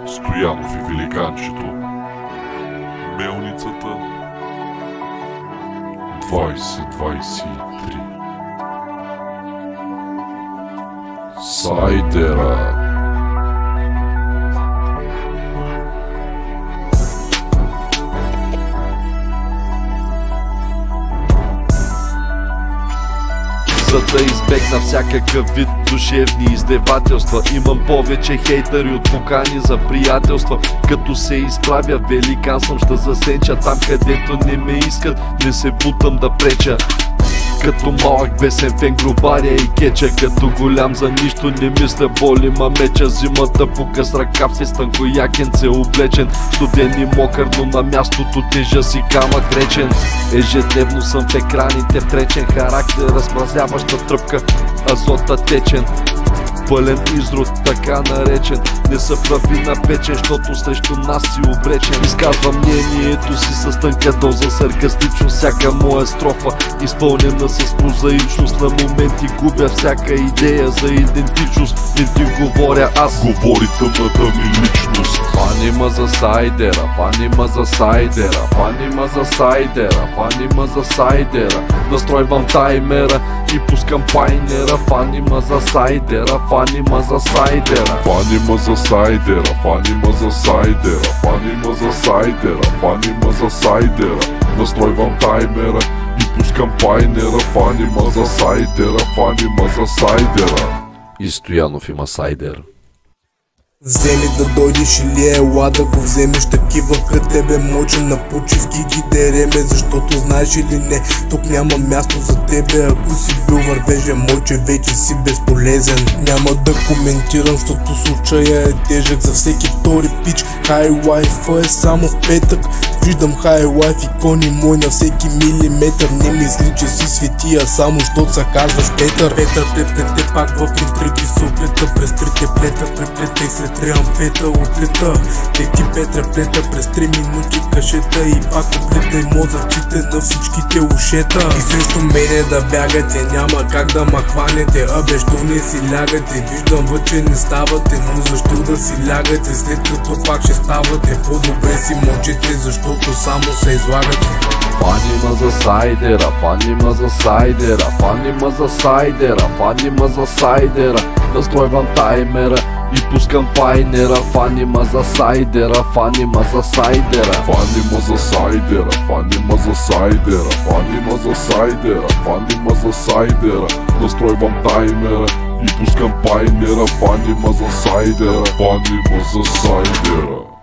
Стоянов и Великанчето, Мелницата, 2023. Сайдера. За да избегна всякакъв вид душевни издевателства, имам повече хейтъри от покани за приятелства. Като се изправя великан съм, ще засенча там, където не ме искат, не се бутам да преча. Като малък бесен фен грубаря и кеча, като голям за нищо не мисля, боли ма меча. Зимата пука с ръкав си, станкоякенце облечен, студен и мокър, но на мястото тежа си камък речен. Ежедневно съм в екраните, втречен характер, размразяваща тръпка, азота течен. Пълен изрод, така наречен, не са прави напечен, защото срещу нас си обречен. Изказвам мнението си с тънка доза саркастичност, всяка моя строфа изпълнена с прозаичност. На моменти губя всяка идея за идентичност, не ти говоря аз, говори тъмната ми личност. Фанима за сайдера, фанима за сайдера, фанима за сайдера, фанима за сайдера. Настройвам таймера и пускам пайнера, фанима за сайдера, фанима за сайдера. Фанима за сайдера, фанима за сайдера, фанима за сайдера, фанима за сайдера. Настройвам таймера и пускам пайнера, фанима за сайдера, фанима за сайдера. И Стоянов има сайдер. Вземи да дойдеш или ела да го вземеш, такива пред тебе може на почивки ги дереме. Защото знаеш или не, тук няма място за тебе. Ако си бил вървежен мойче, вече си безполезен. Няма да коментирам, защото случая е тежък за всеки втори пич. Хай лайфа е само в петък. Виждам хай лайф икони мой на всеки милиметър. Не мисли, че си светия, само щото се казваш Петър. Петър преплете пак в интриги се оплета, през трите плета преплета и след триамфета отлета. Теки Петра плета през 3 минути кашета и пак оплета и мозъците на всичките ушета. И срещу мене да бягате, няма как да ма хванете. Абе, що не си лягате, виждам въче не ставате, но защо да си лягате, след като пак ще ставате. По-добре си мълчете, защото само се излагате. Фанима за сайдера, фанима за сайдера, фанима за сайдера, фанима за сайдера. Настройвам таймера и пускам пайнера, фанима за сайдера, фанима за сайдера. Фанима за сайдера, фанима за сайдера, фанима за сайдера, фанима за сайдера. Настройвам таймера и пускам пайнера, фанима за сайдера, фанима за сайдера.